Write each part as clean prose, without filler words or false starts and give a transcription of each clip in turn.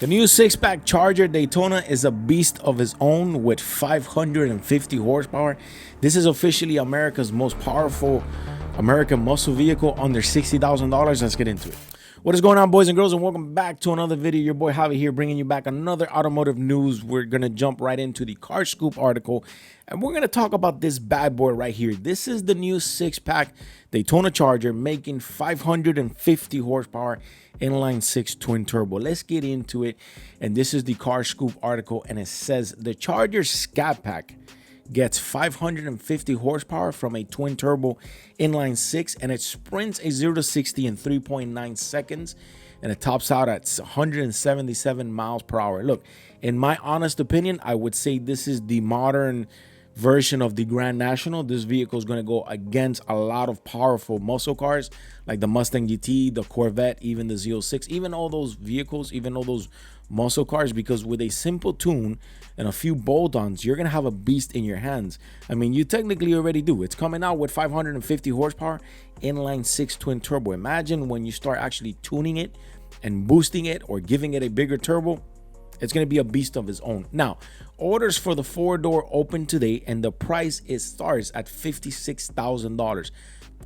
The new six-pack Charger Daytona is a beast of its own with 550 horsepower. This is officially America's most powerful American muscle vehicle under $60,000. Let's get into it. What is going on, boys and girls, and welcome back to another video. Your boy Javi here, bringing you back another automotive news. We're going to jump right into the Car Scoop article, and we're going to talk about this bad boy right here. This is the new six-pack Daytona Charger making 550 horsepower inline six twin turbo. Let's get into it. And this is the Car Scoop article, and it says the Charger Scat Pack gets 550 horsepower from a twin turbo inline six, and it sprints a 0 to 60 in 3.9 seconds, and it tops out at 177 miles per hour. Look, in my honest opinion, I would say this is the modern version of the Grand National. This vehicle is going to go against a lot of powerful muscle cars like the Mustang GT, the Corvette, even the Z06, even all those vehicles, even all those muscle cars, because with a simple tune and a few bolt-ons, you're going to have a beast in your hands. I mean, you technically already do. It's coming out with 550 horsepower inline six twin turbo. Imagine when you start actually tuning it and boosting it or giving it a bigger turbo. It's going to be a beast of its own. Now, orders for the four-door open today, and the price starts at $56,000.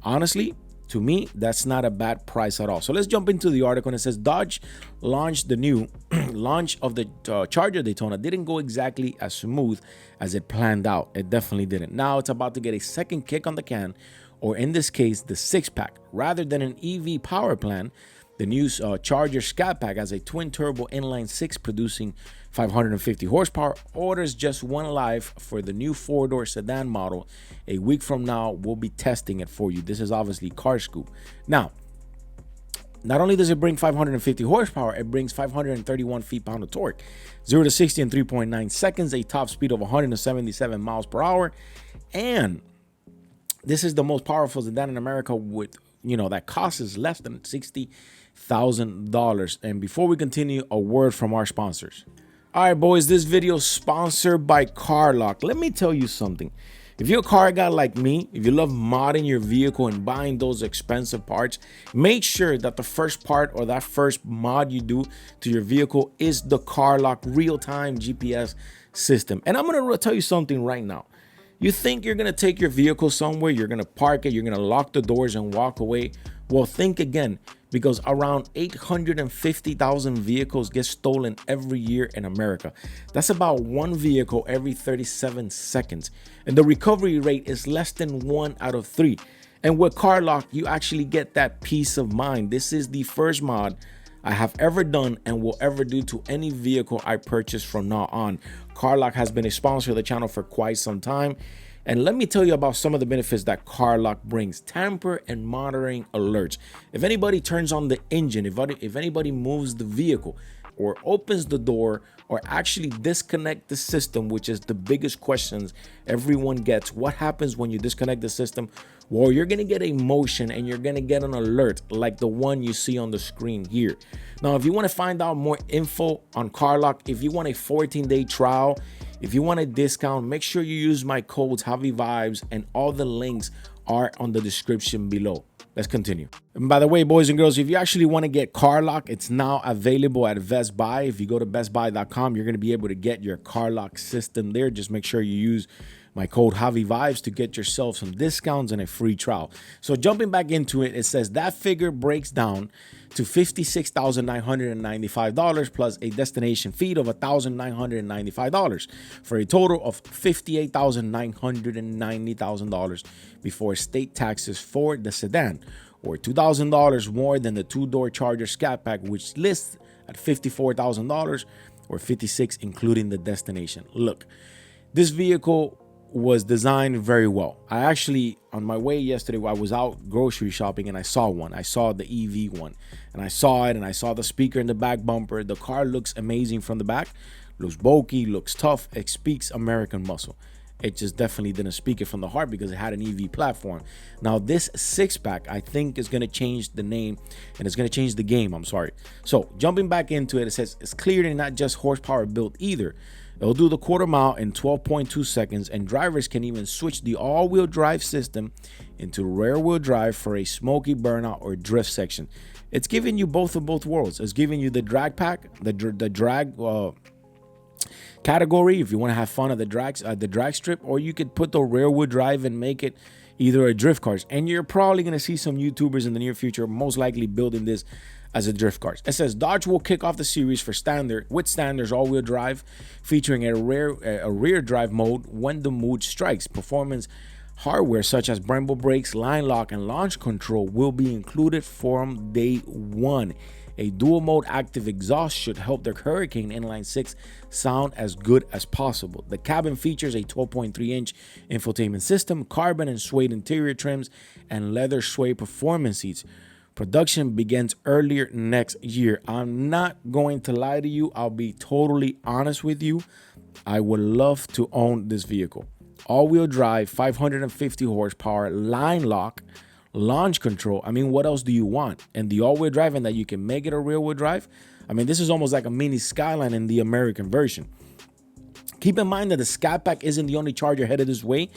Honestly, to me, that's not a bad price at all. So let's jump into the article, and it says Dodge launched the new launch of the Charger Daytona didn't go exactly as smooth as it planned out. It definitely didn't. Now it's about to get a second kick on the can, or in this case, the six-pack. Rather than an EV power plant, the new Charger Scat Pack has a twin turbo inline six producing 550 horsepower. Orders just went live for the new four-door sedan model. A week from now, we'll be testing it for you. This is obviously Car Scoop. Now, not only does it bring 550 horsepower, it brings 531 feet-pound of torque. 0 to 60 in 3.9 seconds, a top speed of 177 miles per hour. And this is the most powerful sedan in America with, that cost is less than $60,000. And before we continue, a word from our sponsors. All right, boys, this video is sponsored by CarLock. Let me tell you something. If you're a car guy like me, if you love modding your vehicle and buying those expensive parts, make sure that the first part or that first mod you do to your vehicle is the CarLock real-time GPS system. And I'm going to tell you something right now. You think you're going to take your vehicle somewhere, you're going to park it, you're going to lock the doors and walk away. Well, think again, because around 850,000 vehicles get stolen every year in America. That's about one vehicle every 37 seconds. And the recovery rate is less than 1 out of 3. And with CarLock, you actually get that peace of mind. This is the first mod I have ever done and will ever do to any vehicle I purchase from now on. CarLock has been a sponsor of the channel for quite some time. And let me tell you about some of the benefits that CarLock brings. Tamper and monitoring alerts. If anybody turns on the engine, if anybody moves the vehicle or opens the door or actually disconnect the system, which is the biggest questions everyone gets. What happens when you disconnect the system? Well, you're going to get a motion and you're going to get an alert like the one you see on the screen here. Now, if you want to find out more info on CarLock, if you want a 14-day trial, if you want a discount, make sure you use my codes JaviVibes, and all the links are on the description below. Let's continue. And by the way, boys and girls, if you actually want to get CarLock, it's now available at Best Buy. If you go to bestbuy.com, you're going to be able to get your CarLock system there. Just make sure you use my code JaviVibes to get yourself some discounts and a free trial. So jumping back into it, it says that figure breaks down to $56,995 plus a destination fee of $1,995 for a total of $58,990 before state taxes for the sedan, or $2,000 more than the two-door Charger Scat Pack, which lists at $54,000 or $56,000 including the destination. Look, this vehicle was designed very well. I actually, on my way yesterday, I was out grocery shopping and I saw one. I saw the EV one and I saw it, and I saw the speaker in the back bumper. The car looks amazing from the back, looks bulky, looks tough. It speaks American muscle. It just definitely didn't speak it from the heart because it had an EV platform. Now this six-pack, I think, is going to change the name and it's going to change the game. I'm sorry. So jumping back into it, it says it's clearly not just horsepower built either. It'll do the quarter mile in 12.2 seconds, and drivers can even switch the all-wheel drive system into rear-wheel drive for a smoky burnout or drift section. It's giving you both of both worlds. It's giving you the drag pack, the drag category if you want to have fun at the drag strip, or you could put the rear wheel drive and make it either a drift cars. And you're probably going to see some YouTubers in the near future most likely building this as a drift cars. It says Dodge will kick off the series for standards all-wheel drive, featuring a rear drive mode when the mood strikes. Performance hardware such as Brembo brakes, line lock, and launch control will be included from day one. A dual mode active exhaust should help the Hurricane Inline 6 sound as good as possible. The cabin features a 12.3-inch infotainment system, carbon and suede interior trims, and leather suede performance seats. Production begins earlier next year. I'm not going to lie to you. I'll be totally honest with you. I would love to own this vehicle. All-wheel drive, 550 horsepower, line lock, launch control. I mean, what else do you want? And the all-wheel drive, and that you can make it a rear-wheel drive. I mean, this is almost like a mini Skyline in the American version. Keep in mind that the Scat Pack isn't the only Charger headed this way.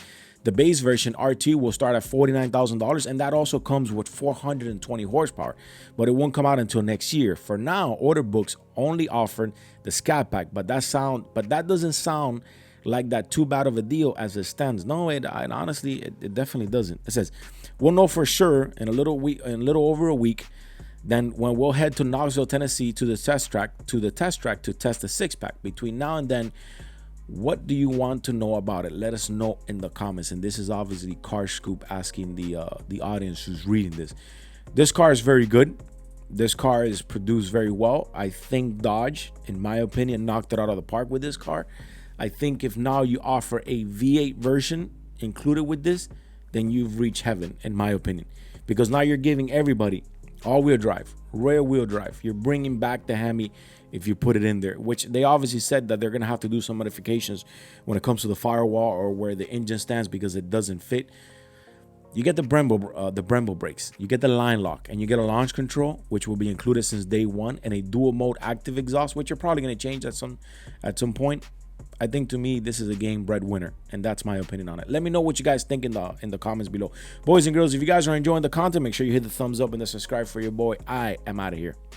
The base version RT will start at $49,000, and that also comes with 420 horsepower, but it won't come out until next year. For now, order books only offered the Scat Pack, but that doesn't sound like that too bad of a deal as it stands. No, it definitely doesn't. It says we'll know for sure in a little over a week. Then when we'll head to Knoxville, Tennessee to the test track to test the six-pack. Between now and then, what do you want to know about it? Let us know in the comments. And this is obviously Car Scoop asking the audience who's reading this. This car is very good. This car is produced very well. I think Dodge, in my opinion, knocked it out of the park with this car. I think if now you offer a V8 version included with this, then you've reached heaven, in my opinion. Because now you're giving everybody all-wheel drive, rear-wheel drive. You're bringing back the Hemi if you put it in there, which they obviously said that they're going to have to do some modifications when it comes to the firewall or where the engine stands because it doesn't fit. You get the Brembo brakes, you get the line lock, and you get a launch control, which will be included since day one, and a dual mode active exhaust, which you're probably going to change at some point. I think to me, this is a game breadwinner, and that's my opinion on it. Let me know what you guys think in the comments below. Boys and girls, if you guys are enjoying the content, make sure you hit the thumbs up and the subscribe for your boy. I am out of here.